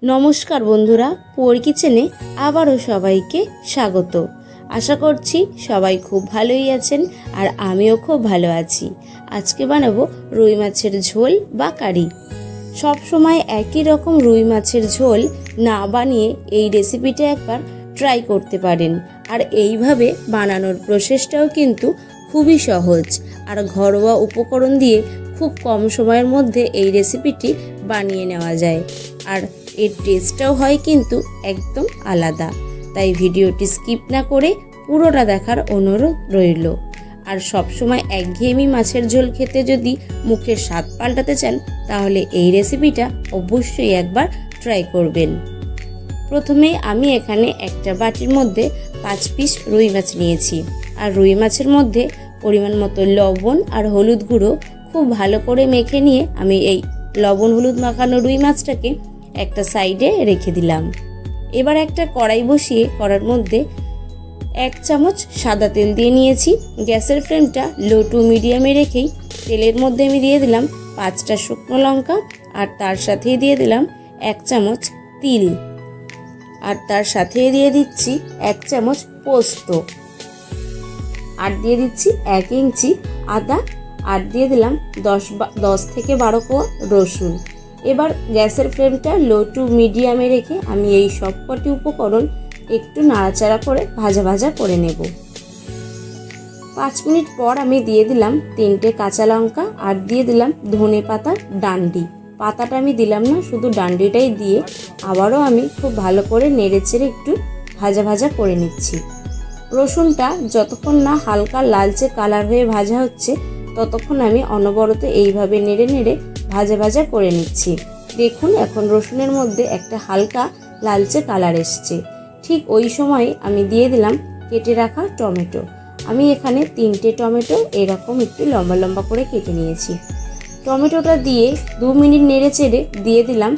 नमस्कार बंधुरा पुअर किचेने आबारो सबाइके स्वागत। आशा करछि सबाई खूब भालोई आछेन और आमिओ खूब भालो आछि। आजके बानाबो रुई माछेर झोल बा कारी। सब समय एकई रकम रुई माछेर झोल ना बानिये एई रेसिपिटा एकबार ट्राई करते पारेन और एइभावे बानानोर प्रसेसटाओ किन्तु खूबई सहज और घरोया उपकरण दिए खूब कम समयेर मध्य एई रेसिपिटी बानिये नेওয়া যায় और एर टेस्टटाও হয় কিন্তু একদম আলাদা। তাই ভিডিওটি স্কিপ না করে পুরোটা দেখার অনুরোধ রইল। আর সব সময় একঘেয়েমি মাছের ঝোল খেতে যদি মুখের স্বাদ পাল্টাতে চান তাহলে এই রেসিপিটা অবশ্যই একবার ট্রাই করবেন। প্রথমে আমি এখানে একটা বাটির মধ্যে 5 পিস রুই মাছ নিয়েছি আর রুই মাছের মধ্যে পরিমাণ মতো লবণ আর হলুদ গুঁড়ো খুব ভালো করে মেখে নিয়ে আমি এই লবণ হলুদ মাখানো রুই মাছটাকে একটা সাইডে রেখে দিলাম। এবার একটা কড়াই বসিয়ে কড়ার মধ্যে 1 চামচ সাদা তেল দিয়ে নিয়েছি। গ্যাসের ফ্লেমটা লো টু মিডিয়ামে রেখেই তেলের মধ্যে আমি দিয়ে দিলাম 5টা শুকনো লঙ্কা আর তার সাথেই দিয়ে দিলাম 1 চামচ তিল আর তার সাথেই দিয়ে দিচ্ছি 1 চামচ পোস্ত আর দিয়ে দিচ্ছি 1 ইঞ্চি আদা আর দিয়ে দিলাম 10 থেকে 12 কোয়া রসুন। এবার গ্যাসের ফ্লেমটা লো টু মিডিয়ামে রেখে আমি এই সবকটি উপকরণ একটু নাড়াচাড়া করে ভাজা ভাজা করে নেব। 5 মিনিট পর আমি দিয়ে দিলাম 3টে কাঁচা লঙ্কা আর দিয়ে দিলাম ধনে পাতার ডান্ডি। পাতাটা আমি দিলাম না, শুধু ডান্ডিটাই দিয়ে আবারও আমি খুব ভালো করে নেড়েচেড়ে একটু ভাজা ভাজা করে নিচ্ছি। রসুনটা যতক্ষণ না হালকা লালচে কালার হয়ে ভাজা হচ্ছে ততক্ষণ আমি অনবরত এইভাবে নেড়ে নেড়ে ভাজা ভাজা করে নিচ্ছি। দেখুন এখন রসুনের মধ্যে একটা হালকা লালচে কালার এসছে। ঠিক ওই সময় আমি দিয়ে দিলাম কেটে রাখা টমেটো। আমি এখানে 3টে টমেটো এরকম একটু লম্বা লম্বা করে কেটে নিয়েছি। টমেটোটা দিয়ে 2 মিনিট নেড়ে চেড়ে দিয়ে দিলাম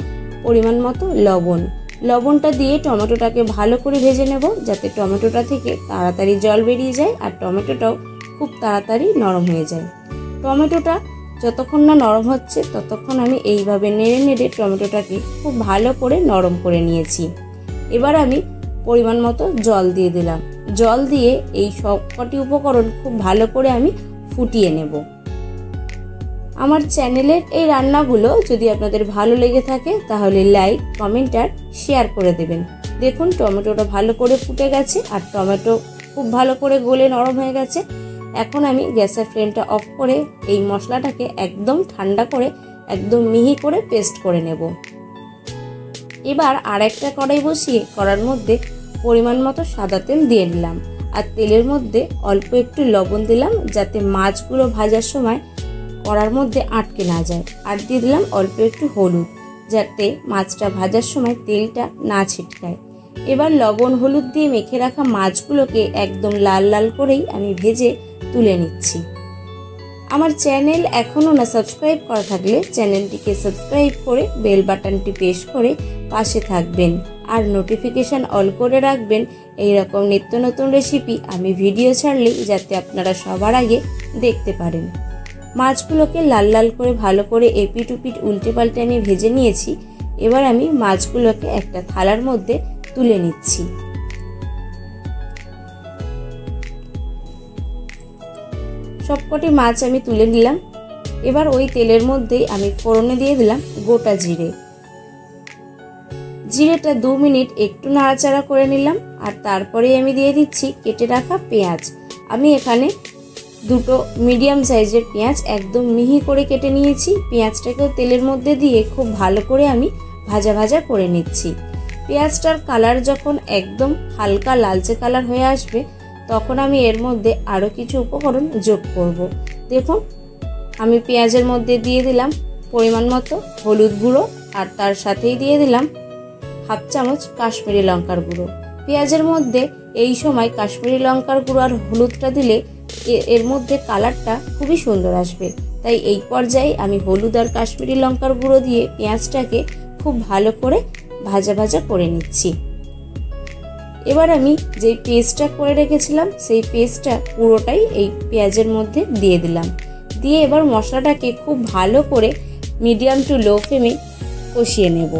পরিমাণ মতো লবণ। লবণটা দিয়ে টমেটোটাকে ভালো করে ভেজে নেব যাতে টমেটোটা থেকে তাড়াতাড়ি জল বেরিয়ে যায় আর টমেটোটাও খুব তাড়াতাড়ি নরম হয়ে যায়। টমেটোটা যতক্ষণ না নরম হচ্ছে ততক্ষণ আমি এইভাবে নেড়ে নেড়ে টমেটোটাকে খুব ভালো করে নরম করে নিয়েছি। এবার আমি পরিমাণ মতো জল দিয়ে দিলাম। জল দিয়ে এই সবকটি উপকরণ খুব ভালো করে আমি ফুটিয়ে নেব। আমার চ্যানেলের এই রান্নাগুলো যদি আপনাদের ভালো লেগে থাকে তাহলে লাইক, কমেন্ট আর শেয়ার করে দেবেন। দেখুন টমেটোটা ভালো করে ফুটে গেছে আর টমেটো খুব ভালো করে গলে নরম হয়ে গেছে। এখন আমি গ্যাসের ফ্লেমটা অফ করে এই মশলাটাকে একদম ঠান্ডা করে একদম মিহি করে পেস্ট করে নেব। এবার আরেকটা কড়াই বসিয়ে কড়ার মধ্যে পরিমাণ মতো সাদা তেল দিয়ে দিলাম আর তেলের মধ্যে অল্প একটু লবণ দিলাম যাতে মাছগুলো ভাজার সময় কড়ার মধ্যে আটকে না যায় আর দিয়ে দিলাম অল্প একটু হলুদ যাতে মাছটা ভাজার সময় তেলটা না ছিটকায়। এবার লবণ হলুদ দিয়ে মেখে রাখা মাছগুলোকে একদম লাল লাল করেই আমি ভেজে তুলে নিচ্ছি। আমার চ্যানেল এখনও না সাবস্ক্রাইব করা থাকলে চ্যানেলটিকে সাবস্ক্রাইব করে বেল বাটনটি প্রেস করে পাশে থাকবেন আর নোটিফিকেশন অল করে রাখবেন এইরকম নিত্য নতুন রেসিপি আমি ভিডিও ছাড়লেই যাতে আপনারা সবার আগে দেখতে পারেন। মাছগুলোকে লাল লাল করে ভালো করে এপিট উপিট উল্টে পাল্টে আমি ভেজে নিয়েছি। এবার আমি মাছগুলোকে একটা থালার মধ্যে তুলে নিচ্ছি। সবকটি মাছ আমি তুলে নিলাম। এবার ওই তেলের মধ্যেই আমি ফোড়নে দিয়ে দিলাম গোটা জিরে। জিরেটা 2 মিনিট একটু নাড়াচাড়া করে নিলাম আর তারপরেই আমি দিয়ে দিচ্ছি কেটে রাখা পেঁয়াজ। আমি এখানে 2টো মিডিয়াম সাইজের পেঁয়াজ একদম মিহি করে কেটে নিয়েছি। পেঁয়াজটাকেও তেলের মধ্যে দিয়ে খুব ভালো করে আমি ভাজা ভাজা করে নিচ্ছি। পেঁয়াজটার কালার যখন একদম হালকা লালচে কালার হয়ে আসবে তখন আমি এর মধ্যে আরও কিছু উপকরণ যোগ করব। দেখুন আমি পেঁয়াজের মধ্যে দিয়ে দিলাম পরিমাণ মতো হলুদ গুঁড়ো আর তার সাথেই দিয়ে দিলাম 1/2 চামচ কাশ্মীরি লঙ্কার গুঁড়ো। পেঁয়াজের মধ্যে এই সময় কাশ্মীরি লঙ্কার গুঁড়ো আর হলুদটা দিলে এর মধ্যে কালারটা খুবই সুন্দর আসবে। তাই এই পর্যায়ে আমি হলুদ আর কাশ্মীরি লঙ্কার গুঁড়ো দিয়ে পেঁয়াজটাকে খুব ভালো করে ভাজা ভাজা করে নিচ্ছি। এবার আমি যে পেস্টটা করে রেখেছিলাম সেই পেস্টটা পুরোটাই এই পেঁয়াজের মধ্যে দিয়ে দিলাম। দিয়ে এবার মশলাটাকে খুব ভালো করে মিডিয়াম টু লো ফ্লেমে কষিয়ে নেব।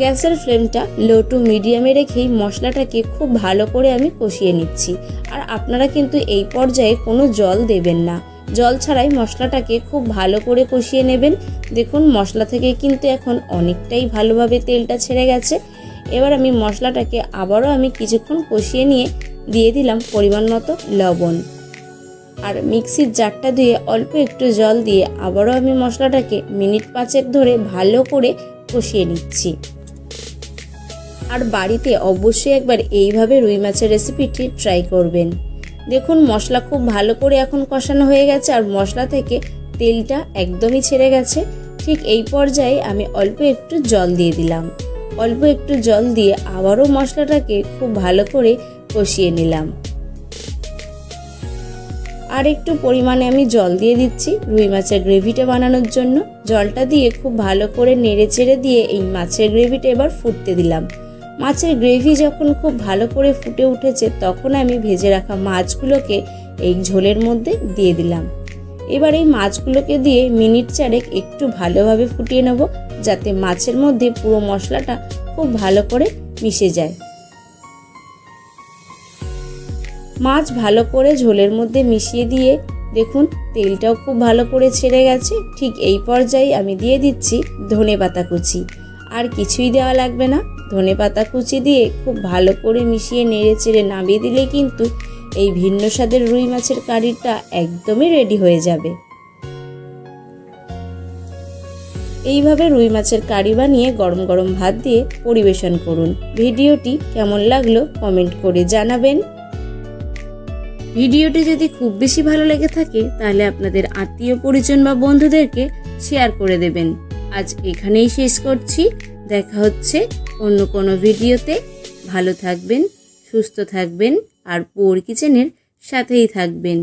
গ্যাসের ফ্লেমটা লো টু মিডিয়ামে রেখেই মশলাটাকে খুব ভালো করে আমি কষিয়ে নিচ্ছি। আর আপনারা কিন্তু এই পর্যায়ে কোনো জল দেবেন না, জল ছাড়াই মশলাটাকে খুব ভালো করে কষিয়ে নেবেন। দেখুন মশলা থেকে কিন্তু এখন অনেকটাই ভালোভাবে তেলটা ছেড়ে গেছে। এবার আমি মশলাটাকে আবারও কিছুক্ষণ কষিয়ে নিয়ে দিয়ে দিলাম পরিমাণ মতো লবণ। আর মিক্সির জারটা দিয়ে অল্প একটু জল দিয়ে আবারও আমি মশলাটাকে মিনিট 5 ধরে ভালো করে কষিয়ে নিচ্ছি। আর বাড়িতে অবশ্যই একবার এইভাবে রুই মাছের রেসিপিটি ট্রাই করবেন। দেখুন মশলা খুব ভালো করে এখন কষানো হয়ে গেছে আর মশলা থেকে তেলটা একদমই ছেড়ে গেছে। ঠিক এই পর্যায়ে আমি অল্প একটু জল দিয়ে দিলাম। অল্প একটু জল দিয়ে আবারও মশলাটাকে খুব ভালো করে কষিয়ে নিলাম। আর একটু পরিমাণে আমি জল দিয়ে দিচ্ছি রুই মাছের গ্রেভিটা বানানোর জন্য। জলটা দিয়ে খুব ভালো করে নেড়ে চেড়ে দিয়ে এই মাছের গ্রেভিটা এবার ফুটতে দিলাম। মাছের গ্রেভি যখন খুব ভালো করে ফুটে উঠেছে তখন আমি ভেজে রাখা মাছগুলোকে এই ঝোলের মধ্যে দিয়ে দিলাম। এবার এই মাছগুলোকে দিয়ে মিনিট 4 একটু ভালোভাবে ফুটিয়ে নেব, যাতে মাছের মধ্যে পুরো মশলাটা খুব ভালো করে মিশে যায়। মাছ ভালো করে ঝোলের মধ্যে মিশিয়ে দিয়ে দেখুন তেলটাও খুব ভালো করে ছেড়ে গেছে। ঠিক এই পর্যায়ে আমি দিয়ে দিচ্ছি ধনেপাতা কুচি। আর কিছুই দেওয়া লাগবে না, ধনেপাতা কুচি দিয়ে খুব ভালো করে মিশিয়ে নেড়ে চেড়ে নামিয়ে দিলে কিন্তু এই ভিন্ন স্বাদের রুই মাছের কারিটা একদমই রেডি হয়ে যাবে। এইভাবে রুই মাছের কারি বানিয়ে গরম গরম ভাত দিয়ে পরিবেশন করুন। ভিডিওটি কেমন লাগলো কমেন্ট করে জানাবেন। ভিডিওটি যদি খুব বেশি ভালো লেগে থাকে তাহলে আপনাদের আত্মীয় পরিজন বা বন্ধুদেরকে শেয়ার করে দেবেন। আজ এখানেই শেষ করছি, দেখা হচ্ছে অন্য কোনো ভিডিওতে। ভালো থাকবেন, সুস্থ থাকবেন আর পোর কিচেনের সাথেই থাকবেন।